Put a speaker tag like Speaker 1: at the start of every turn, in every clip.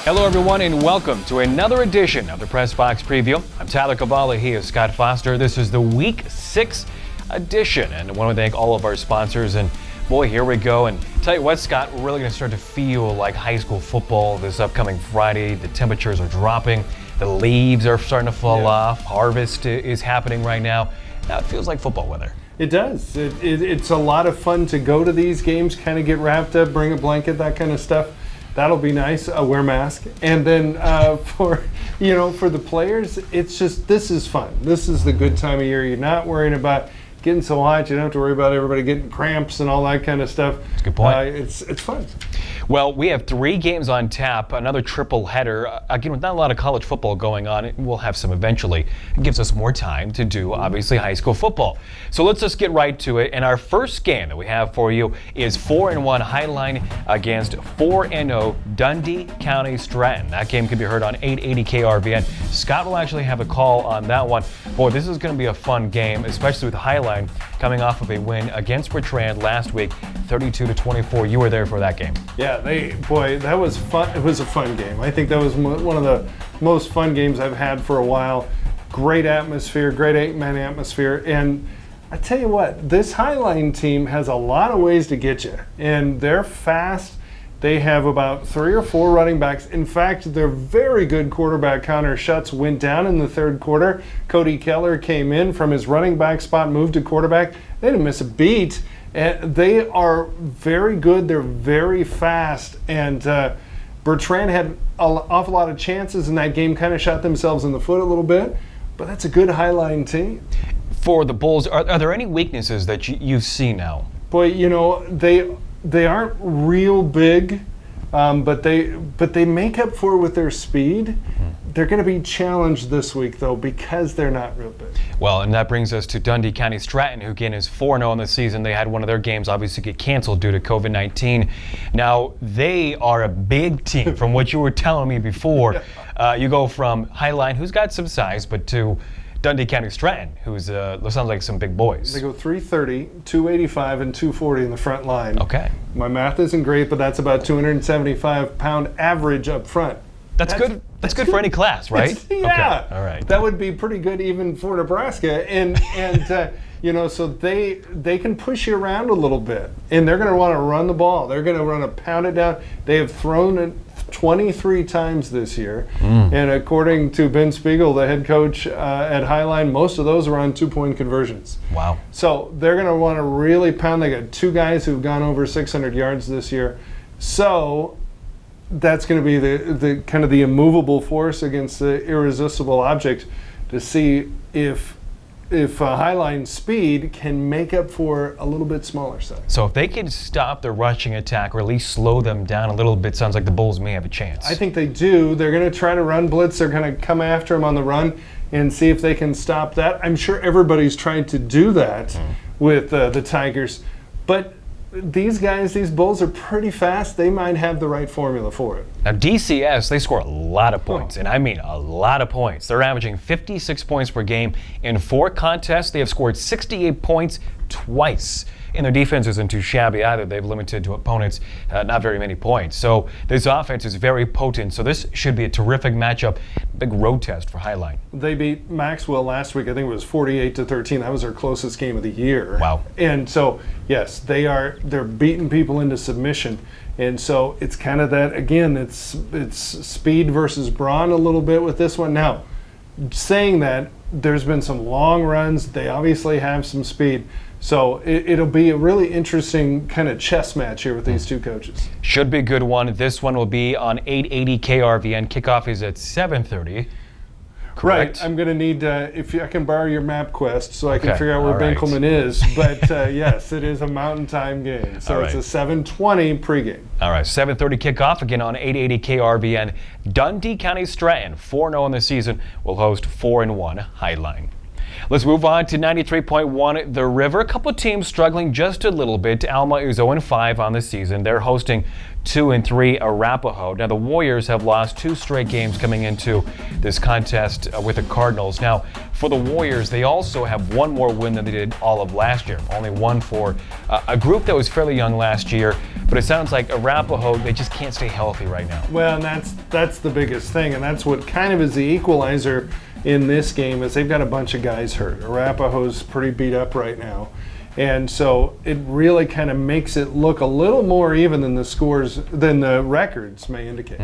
Speaker 1: Hello everyone and welcome to another edition of the Press Box Preview. I'm Tyler Cavali, he is Scott Foster. This is the Week 6 edition and I want to thank all of our sponsors, and boy, here we go. And tell you what, Scott, we're really going to start to feel like high school football this upcoming Friday. The temperatures are dropping, the leaves are starting to fall off, harvest is happening right now. Now it feels like football weather.
Speaker 2: It does. It's a lot of fun to go to these games, kind of get wrapped up, bring a blanket, that kind of stuff. That'll be nice. Wear a mask. And then for the players, it's just, this is fun. This is the good time of year. You're not worrying about getting so hot. You don't have to worry about everybody getting cramps and all that kind of stuff.
Speaker 1: That's a good point.
Speaker 2: It's fun.
Speaker 1: Well, we have 3 games on tap, another triple header. Again, with not a lot of college football going on, we'll have some eventually. It gives us more time to do, obviously, high school football. So let's just get right to it. And our first game that we have for you is 4-1 Highline against 4-0 Dundee County-Stratton. That game can be heard on 880 KRVN. Scott will actually have a call on that one. Boy, this is going to be a fun game, especially with Highline coming off of a win against Bertrand last week, 32-24. You were there for that game.
Speaker 2: Yeah, that was fun. It was a fun game. I think that was one of the most fun games I've had for a while. Great atmosphere, great 8-man atmosphere. And I tell you what, this Highline team has a lot of ways to get you. And they're fast. They have about 3 or 4 running backs. In fact, their very good quarterback, Connor Schutz, went down in the third quarter. Cody Keller came in from his running back spot, moved to quarterback. They didn't miss a beat. And they are very good. They're very fast. And Bertrand had an awful lot of chances in that game, kind of shot themselves in the foot a little bit. But that's a good Highline team.
Speaker 1: For the Bulls, are there any weaknesses that you see now?
Speaker 2: Boy, they aren't real big, but they make up for it with their speed. They're going to be challenged this week, though, because they're not real big.
Speaker 1: Well, and that brings us to Dundee County-Stratton, who again is 4-0 in the season. They had one of their games obviously get canceled due to COVID-19. Now, they are a big team from what you were telling me before. You go from Highline, who's got some size, but to Dundee County-Stratton, who's sounds like some big boys.
Speaker 2: They go 330, 285, and 240 in the front line.
Speaker 1: Okay.
Speaker 2: My math isn't great, but that's about 275-pound average up front.
Speaker 1: That's good. That's good for any class, right?
Speaker 2: Yeah.
Speaker 1: Okay. All right.
Speaker 2: That would be pretty good even for Nebraska, and so they can push you around a little bit, and they're going to want to run the ball. They're going to want to pound it down. They have thrown it 23 times this year, and according to Ben Spiegel, the head coach at Highline, most of those were on 2-point conversions.
Speaker 1: Wow.
Speaker 2: So they're going to want to really pound. They got 2 guys who've gone over 600 yards this year. So that's going to be the kind of the immovable force against the irresistible object, to see if Highline speed can make up for a little bit smaller size.
Speaker 1: So if they can stop the rushing attack, or at least slow them down a little bit, sounds like the Bulls may have a chance.
Speaker 2: I think they do. They're going to try to run blitz. They're going to come after them on the run and see if they can stop that. I'm sure everybody's trying to do that with the Tigers, but these guys, these Bulls, are pretty fast. They might have the right formula for it.
Speaker 1: Now, DCS, they score a lot of points, and I mean a lot of points. They're averaging 56 points per game. In 4 contests, they have scored 68 points twice. And their defense isn't too shabby either. They've limited to opponents not very many points. So this offense is very potent. So this should be a terrific matchup. Big road test for Highline.
Speaker 2: They beat Maxwell last week. I think it was 48-13. That was their closest game of the year.
Speaker 1: Wow.
Speaker 2: And so, yes, they're beating people into submission. And so it's kind of that, again, it's speed versus brawn a little bit with this one. Now, saying that, there's been some long runs. They obviously have some speed. So it'll be a really interesting kind of chess match here with these 2 coaches.
Speaker 1: Should be a good one. This one will be on 880 KRVN. Kickoff is at 7:30. Correct.
Speaker 2: Right. I'm going to need, if I can borrow your MapQuest so I can figure out where
Speaker 1: right.
Speaker 2: Benkelman is. But yes, it is a Mountain Time game. So it's a 7:20 pregame.
Speaker 1: All right, 7:30 kickoff again on 880 KRVN. Dundee County-Stratton, 4-0 in the season, will host 4-1 Highline. Let's move on to 93.1 The River. A couple of teams struggling just a little bit. Alma is 0-5 on the season. They're hosting 2-3 Arapahoe. Now the Warriors have lost 2 straight games coming into this contest with the Cardinals. Now for the Warriors, they also have one more win than they did all of last year. Only one for a group that was fairly young last year. But it sounds like Arapahoe, they just can't stay healthy right now.
Speaker 2: Well, and that's the biggest thing, and that's what kind of is the equalizer in this game, is they've got a bunch of guys hurt. Arapahoe's pretty beat up right now. And so it really kind of makes it look a little more even than the records may indicate.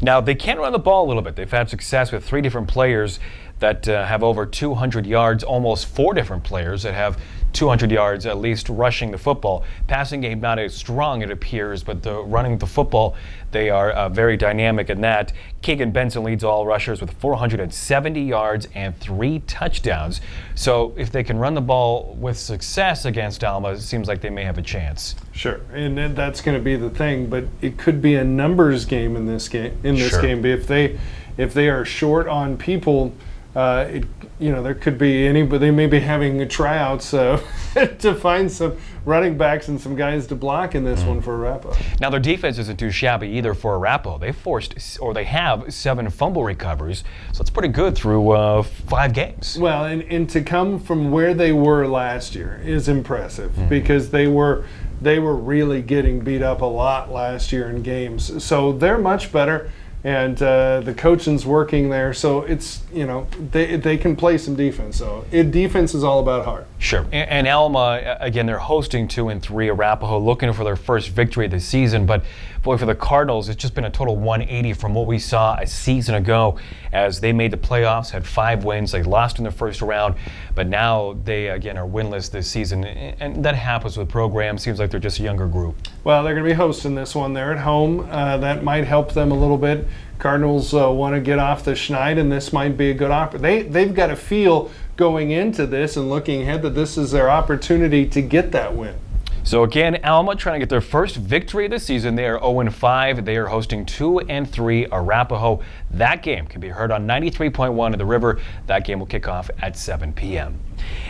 Speaker 1: Now they can run the ball a little bit. They've had success with 3 different players that have over 200 yards, almost 4 different players that have 200 yards at least rushing the football. Passing game not as strong, it appears, but the running the football, they are very dynamic in that. Keegan Benson leads all rushers with 470 yards and 3 touchdowns. So if they can run the ball with success against Alma, it seems like they may have a chance.
Speaker 2: Sure, and that's going to be the thing, but it could be a numbers game in this game. But if they are short on people, there could be anybody. They may be having tryouts to find some running backs and some guys to block in this one for Arapahoe.
Speaker 1: Now their defense isn't too shabby either for Arapahoe. They have 7 fumble recoveries, so it's pretty good through 5 games.
Speaker 2: Well, and to come from where they were last year is impressive because they were really getting beat up a lot last year in games. So they're much better. And the coaching's working there, so it's, they can play some defense. So defense is all about heart.
Speaker 1: Sure. And Alma, again, they're hosting 2-3 Arapahoe, looking for their first victory of the season. But boy, for the Cardinals, it's just been a total 180 from what we saw a season ago as they made the playoffs, had 5 wins. They lost in the first round, but now they, again, are winless this season. And that happens with programs. Seems like they're just a younger group.
Speaker 2: Well, they're going to be hosting this one. They're at home. That might help them a little bit. Cardinals want to get off the schneid, and this might be a good opportunity. They've got a feel going into this and looking ahead that this is their opportunity to get that win.
Speaker 1: So again, Alma trying to get their first victory of the season. They are 0-5. They are hosting 2-3 Arapahoe. That game can be heard on 93.1 of The River. That game will kick off at 7 p.m.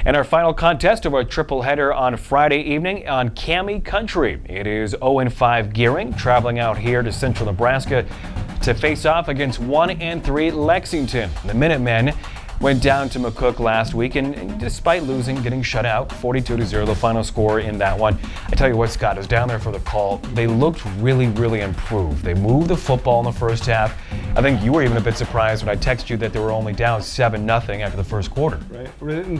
Speaker 1: And our final contest of our triple header on Friday evening on Cami Country. It is 0-5 Gering traveling out here to central Nebraska to face off against 1-3 Lexington. The Minutemen went down to McCook last week, and despite losing, getting shut out, 42-0, the final score in that one. I tell you what, Scott, I was down there for the call. They looked really, really improved. They moved the football in the first half. I think you were even a bit surprised when I texted you that they were only down 7-0 after the first quarter.
Speaker 2: Right. And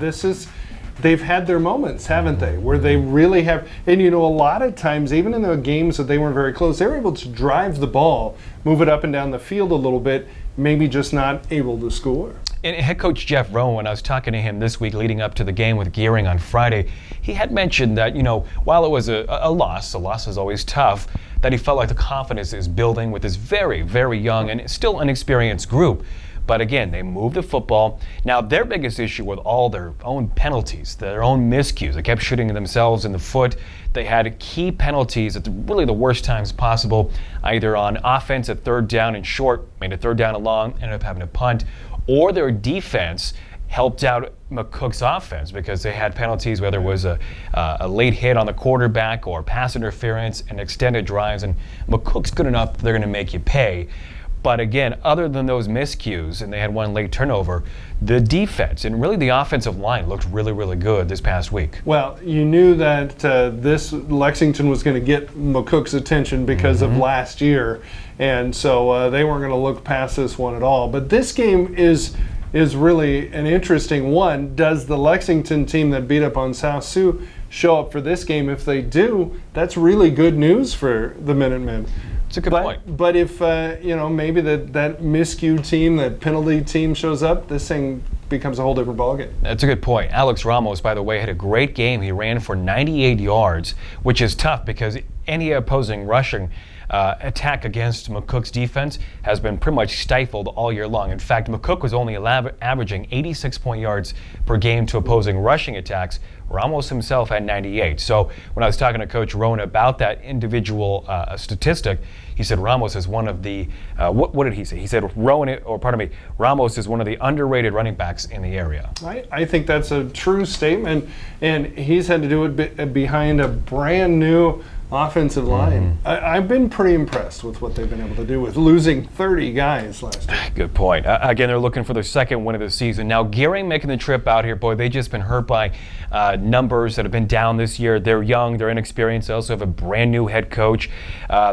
Speaker 2: they've had their moments, haven't they, where they really have, and a lot of times, even in the games that they weren't very close, they were able to drive the ball, move it up and down the field a little bit, maybe just not able to score.
Speaker 1: And head coach Jeff Rowan, when I was talking to him this week leading up to the game with Gering on Friday, he had mentioned that, while it was a loss is always tough, that he felt like the confidence is building with this very, very young and still inexperienced group. But again, they moved the football. Now, their biggest issue with all their own penalties, their own miscues, they kept shooting themselves in the foot. They had key penalties at really the worst times possible, either on offense at 3rd down and short, made a 3rd down and long, ended up having to punt, or their defense helped out McCook's offense because they had penalties, whether it was a late hit on the quarterback or pass interference and extended drives. And McCook's good enough, they're going to make you pay. But again, other than those miscues, and they had one late turnover, the defense and really the offensive line looked really, really good this past week.
Speaker 2: Well, you knew that this Lexington was going to get McCook's attention because of last year, and so they weren't going to look past this one at all. But this game is really an interesting one. Does the Lexington team that beat up on South Sioux show up for this game? If they do, that's really good news for the Minutemen.
Speaker 1: It's a good point.
Speaker 2: But if, maybe that miscue team, that penalty team shows up, this thing becomes a whole different ballgame.
Speaker 1: That's a good point. Alex Ramos, by the way, had a great game. He ran for 98 yards, which is tough because any opposing rushing attack against McCook's defense has been pretty much stifled all year long. In fact, McCook was only averaging 86 point yards per game to opposing rushing attacks. Ramos himself had 98. So when I was talking to Coach Rowan about that individual statistic, he said Ramos is one of the, what did he say? He said Ramos is one of the underrated running backs in the area.
Speaker 2: I think that's a true statement, and he's had to do it behind a brand new offensive line. I've been pretty impressed with what they've been able to do with losing 30 guys last year.
Speaker 1: Good point. Again, they're looking for their second win of the season. Now, Gering making the trip out here, boy, they've just been hurt by numbers that have been down this year. They're young, they're inexperienced. They also have a brand new head coach.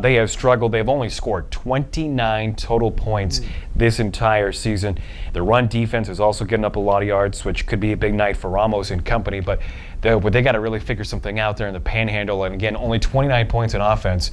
Speaker 1: They have struggled. They've only scored 29 total points this entire season. The run defense is also getting up a lot of yards, which could be a big night for Ramos and company, but they got to really figure something out there in the Panhandle. And again, only 29 points in offense.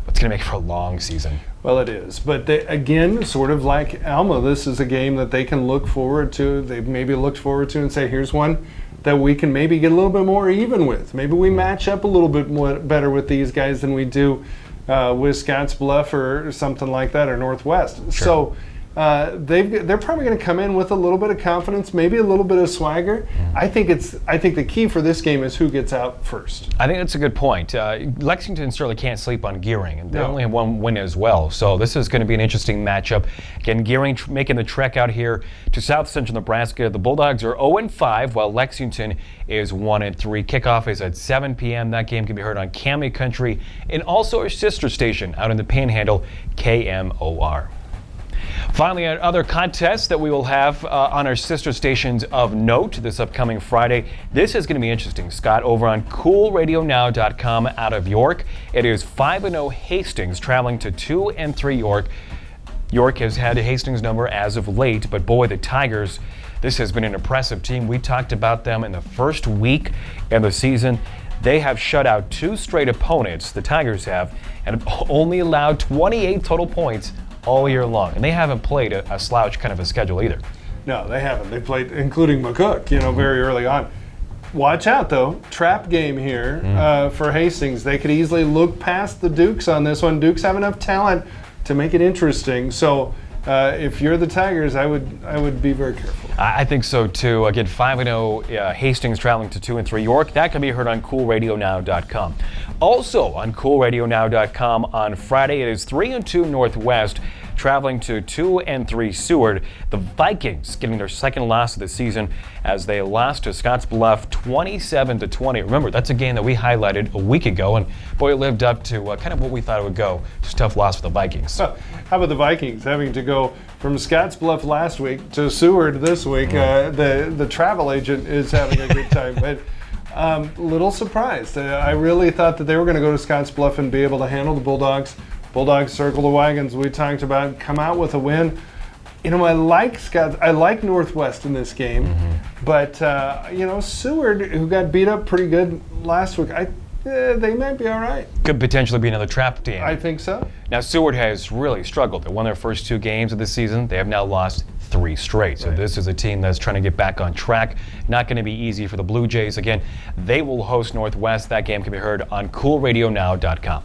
Speaker 1: It's going to make for a long season.
Speaker 2: Well, it is. But again, sort of like Alma, this is a game that they can look forward to. They've maybe looked forward to and say, here's one that we can maybe get a little bit more even with. Maybe we match up a little bit more better with these guys than we do with Scottsbluff or something like that, or Northwest.
Speaker 1: Sure.
Speaker 2: So they're probably going to come in with a little bit of confidence, maybe a little bit of swagger. I think the key for this game is who gets out first.
Speaker 1: I think that's a good point. Lexington certainly can't sleep on Gering, and they only have one win as well. So this is going to be an interesting matchup. Again, Gering making the trek out here to South Central Nebraska. The Bulldogs are 0-5, while Lexington is 1-3. Kickoff is at 7 p.m. That game can be heard on Cami Country and also our sister station out in the Panhandle, KMOR. Finally, other contests that we will have on our sister stations of note this upcoming Friday. This is going to be interesting, Scott, over on CoolRadioNow.com out of York. It is 5-0 Hastings traveling to 2-3 York. York has had a Hastings number as of late, but boy, the Tigers, this has been an impressive team. We talked about them in the first week of the season. They have shut out 2 straight opponents, the Tigers have, and have only allowed 28 total points all year long, and they haven't played a slouch kind of a schedule either.
Speaker 2: No, they haven't. They played, including McCook, very early on. Watch out, though. Trap game here for Hastings. They could easily look past the Dukes on this one. Dukes have enough talent to make it interesting. So if you're the Tigers, I would be very careful.
Speaker 1: I think so too. Again, 5-0 Hastings traveling to 2-3 York. That can be heard on CoolRadioNow.com. Also on CoolRadioNow.com on Friday, it is 3-2 Northwest traveling to 2-3 Seward. The Vikings getting their second loss of the season as they lost to Scottsbluff 27-20. Remember, that's a game that we highlighted a week ago, and boy, it lived up to kind of what we thought it would go. Just a tough loss for the Vikings.
Speaker 2: How about the Vikings having to go from Scottsbluff last week to Seward this week? The travel agent is having a good time, but little surprised. I really thought that they were going to go to Scottsbluff and be able to handle the Bulldogs. Bulldogs circle the wagons. We talked about come out with a win. I like Northwest in this game, but Seward, who got beat up pretty good last week, they might be all right.
Speaker 1: Could potentially be another trap team.
Speaker 2: I think so.
Speaker 1: Now, Seward has really struggled. They won their first 2 games of the season. They have now lost 3 straight. So this is a team that's trying to get back on track. Not going to be easy for the Blue Jays. Again, they will host Northwest. That game can be heard on CoolRadioNow.com.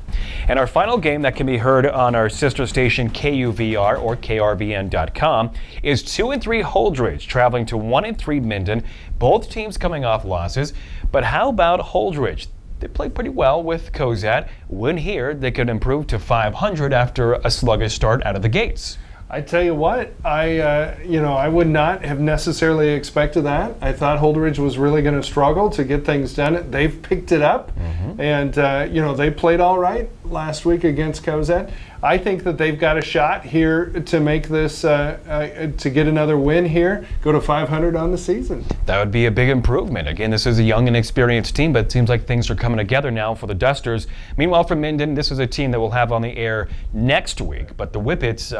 Speaker 1: And our final game that can be heard on our sister station KUVR or KRVN.com is 2-3 Holdridge traveling to 1-3 Minden. Both teams coming off losses. But how about Holdridge? They played pretty well with Cozad. Win here, they could improve to 500 after a sluggish start out of the gates.
Speaker 2: I tell you what, I would not have necessarily expected that. I thought Holdridge was really going to struggle to get things done. They've picked it up, and they played all right last week against Cozad. I think that they've got a shot here to make this, to get another win here, go to 500 on the season.
Speaker 1: That would be a big improvement. Again, this is a young and experienced team, but it seems like things are coming together now for the Dusters. Meanwhile, for Minden, this is a team that we'll have on the air next week, but the Whippets,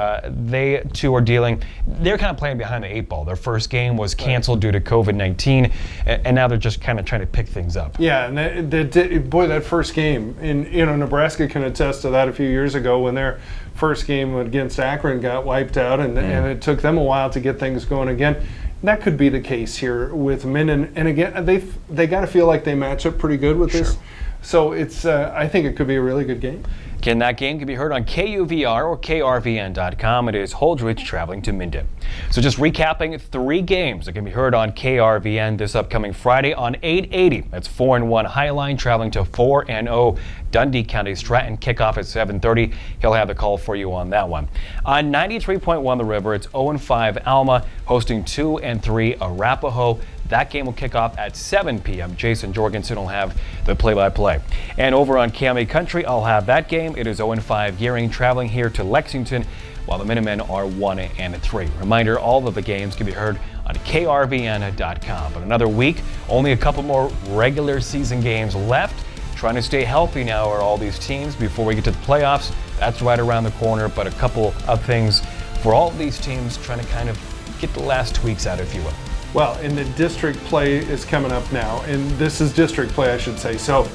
Speaker 1: they too are they're kind of playing behind the 8 ball. Their first game was canceled due to COVID-19, and now they're just kind of trying to pick things up. Yeah, and
Speaker 2: that first game, Nebraska can attest to that a few years ago when their first game against Akron got wiped out, and it took them a while to get things going again. That could be the case here with Minden, and again, they got to feel like they match up pretty good with this. So it's I think it could be a really good game.
Speaker 1: Again, that game can be heard on KUVR or KRVN.com. It is Holdridge traveling to Minden. So just recapping 3 games that can be heard on KRVN this upcoming Friday on 880. That's 4-1 Highline traveling to 4-0 Dundee County-Stratton. Kickoff at 7:30. He'll have the call for you on that one. On 93.1 The River, it's 0-5 Alma hosting 2-3 Arapahoe. That game will kick off at 7 p.m. Jason Jorgensen will have the play-by-play. And over on KMA Country, I'll have that game. It is 0-5 Gering traveling here to Lexington, while the Minutemen are 1-3. Reminder, all of the games can be heard on KRVN.com. But another week, only a couple more regular season games left. Trying to stay healthy now are all these teams before we get to the playoffs. That's right around the corner, but a couple of things for all of these teams trying to kind of get the last tweaks out, if you will.
Speaker 2: Well, and the district play is coming up now, and this is district play, I should say. So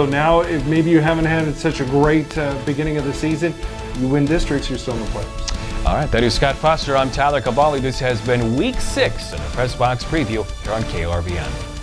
Speaker 2: now, if maybe you haven't had such a great beginning of the season, you win districts, you're still in the playoffs.
Speaker 1: All right, that is Scott Foster. I'm Tyler Cavali. This has been Week 6 of the Press Box Preview here on KRVN.